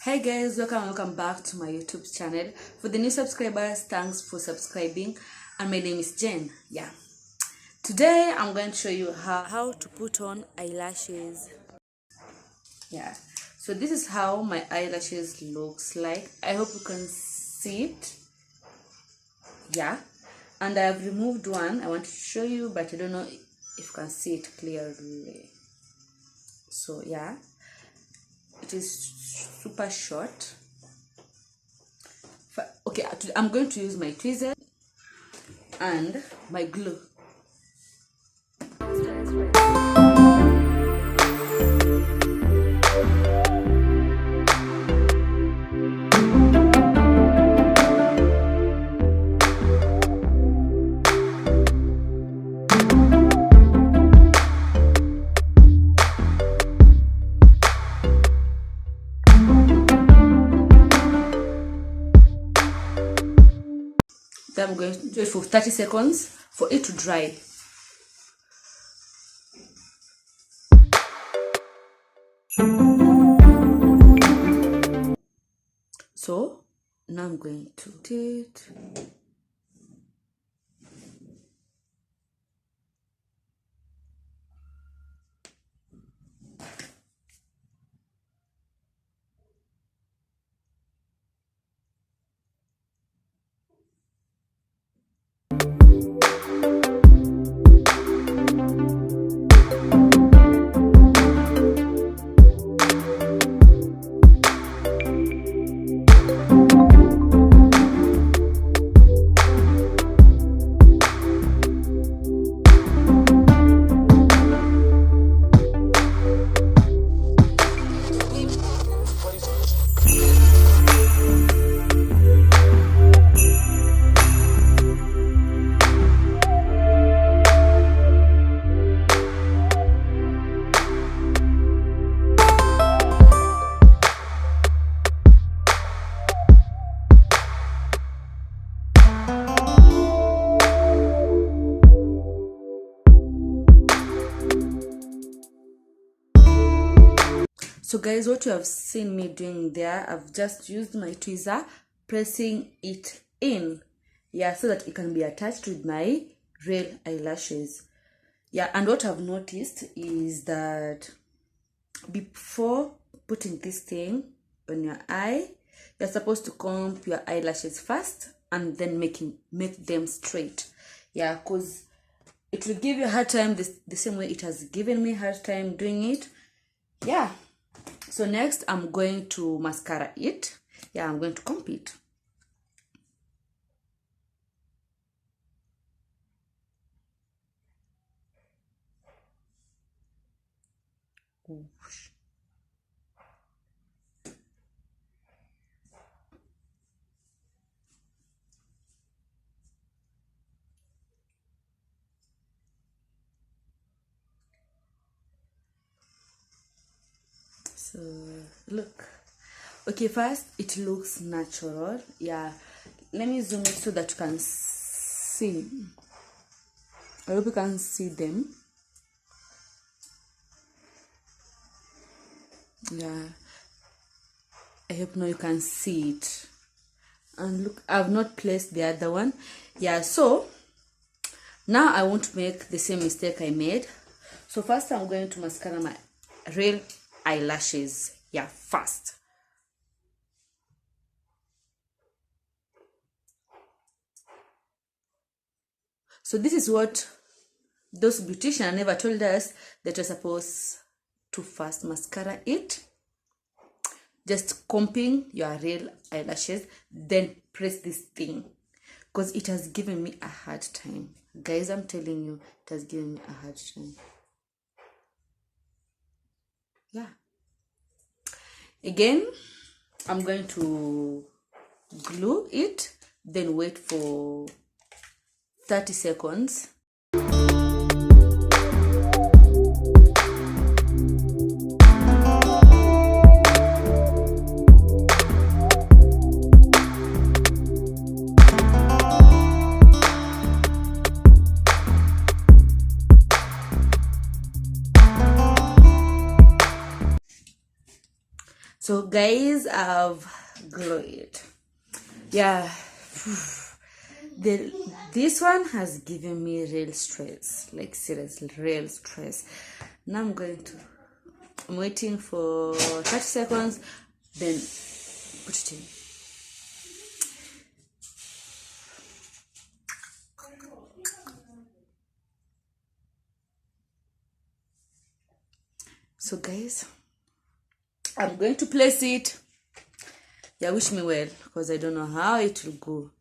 Hi guys, welcome back to my YouTube channel. For the new subscribers, thanks for subscribing. And my name is Jen. Today I'm going to show you how to put on eyelashes. So this is how my eyelashes looks like. I hope you can see it. And I have removed one. I want to show you, but I don't know if you can see it clearly. So it is super short. Okay, I'm going to use my tweezers and my glue. Then I'm going to do it for 30 seconds for it to dry. So now I'm going to do it. So guys, what you have seen me doing there, I've just used my tweezer, pressing it in, so that it can be attached with my real eyelashes. And what I've noticed is that before putting this thing on your eye, you're supposed to comb your eyelashes first and then make them straight. Because it will give you a hard time the same way it has given me a hard time doing it. So next I'm going to mascara it. I'm going to comb it. So look, okay, first it looks natural. Let me zoom it so that you can see. I hope you can see them. I hope now you can see it. And look, I've not placed the other one. So now I won't make the same mistake I made. So first I'm going to mascara my real eyelashes first. So this is what those beauticians never told us, that you're supposed to first mascara it, just combing your real eyelashes, then press this thing, because it has given me a hard time, guys. I'm telling you, it has given me a hard time. Again, I'm going to glue it, then wait for 30 seconds. So guys, I've glowed. Yeah. This one has given me real stress, like seriously real stress. Now I'm waiting for 30 seconds, then put it in. So guys, I'm going to place it. Yeah, wish me well, because I don't know how it will go.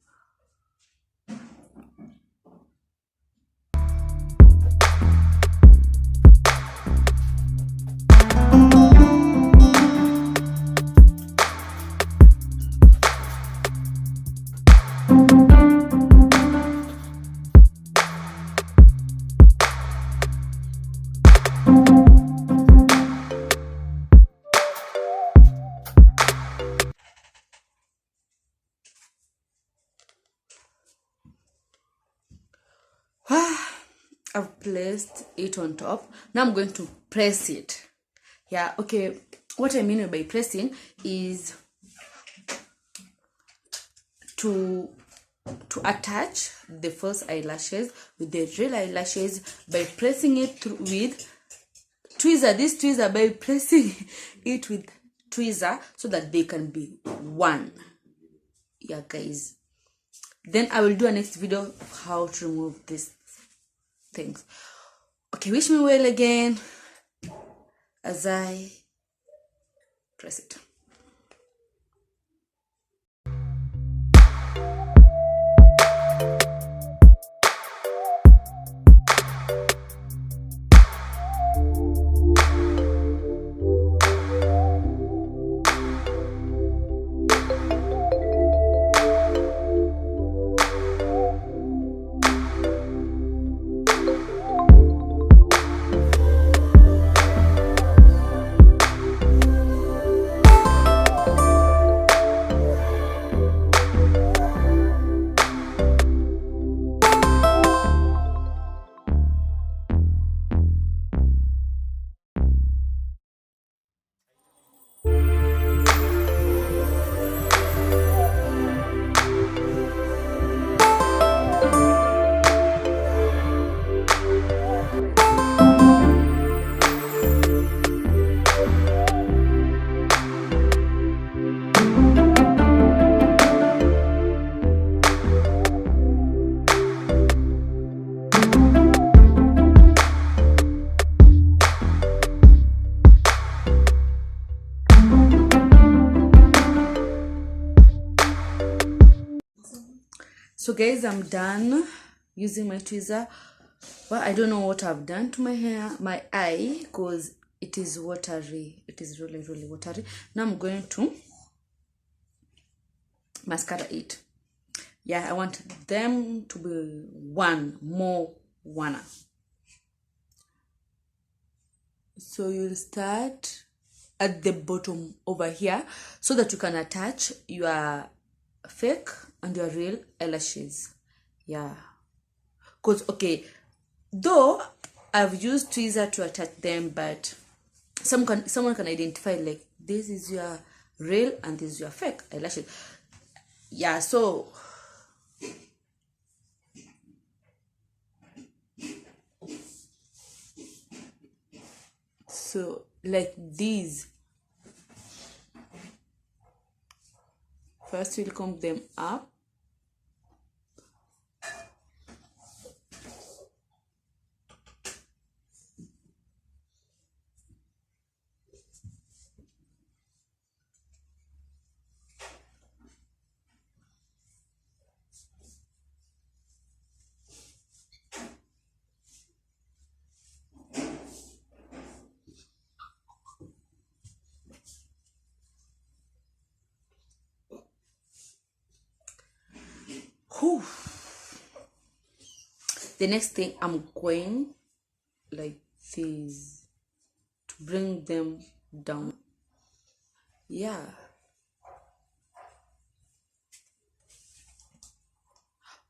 I've placed it on top. Now I'm going to press it. Yeah, okay. What I mean by pressing is to attach the false eyelashes with the real eyelashes by pressing it through with tweezer. This tweezer, by pressing it with tweezer so that they can be one. Yeah, guys. Then I will do a next video of how to remove these things. Okay, wish me well again as I press it. So guys, I'm done using my tweezer. Well, I don't know what I've done to my hair, my eye, because it is watery. It is really, really watery. Now I'm going to mascara it. Yeah, I want them to be one. So you'll start at the bottom over here so that you can attach your fake and your real eyelashes. Yeah, because okay, though I've used tweezer to attach them, but someone can identify like this is your real and this is your fake eyelashes. Yeah, so like these, first we'll comb them up. Whew. The next thing, I'm going like this to bring them down. Yeah,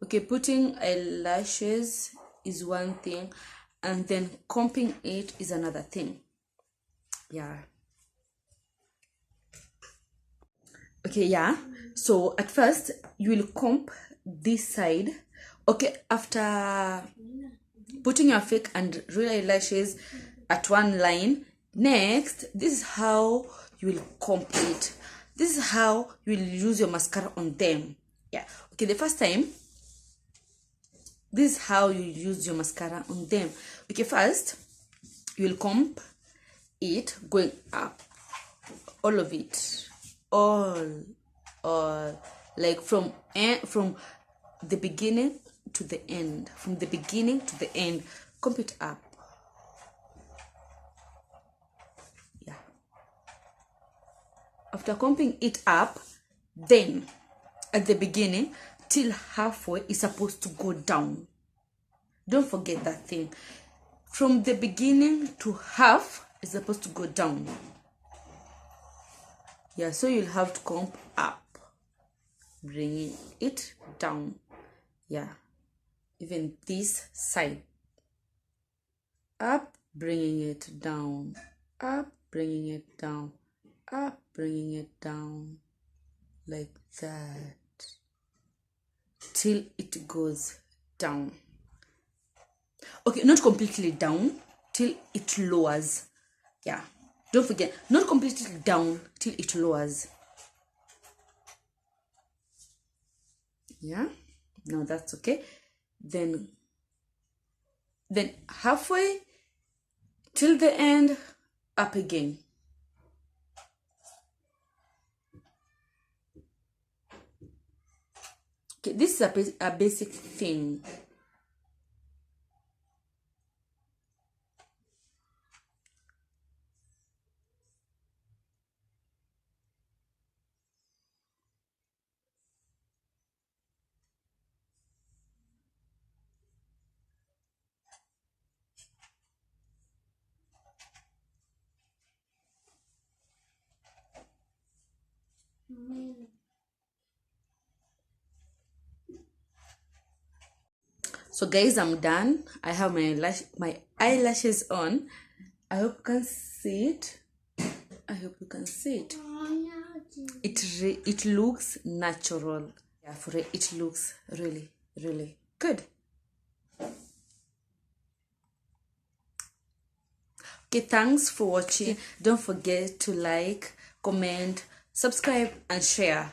okay, putting eyelashes is one thing, and then combing it is another thing. Yeah, Okay, yeah. So at first you will comb this side. Okay, after putting your fake and real eyelashes at one line, next, this is how you will comb it. This is how you will use your mascara on them. Yeah. Okay, the first time, this is how you use your mascara on them. Okay, first you will comb it going up, all of it, all, like from the beginning to the end, from the beginning to the end, comb it up. Yeah. After combing it up, then at the beginning till halfway is supposed to go down. Don't forget that thing. From the beginning to half is supposed to go down. Yeah, so you'll have to comb up, bringing it down. Yeah, even this side, up, bringing it down, up, bringing it down, up, bringing it down, like that, till it goes down. Okay, not completely down, till it lowers. Yeah, don't forget, not completely down till it lowers. Yeah, now that's okay. Then halfway till the end, up again. Okay, this is a basic thing. So guys, I'm done. I have my eyelashes on. I hope you can see it. I hope you can see it. It looks natural. Yeah, for it looks really, really good. Okay, thanks for watching. Don't forget to like, comment, subscribe, and share.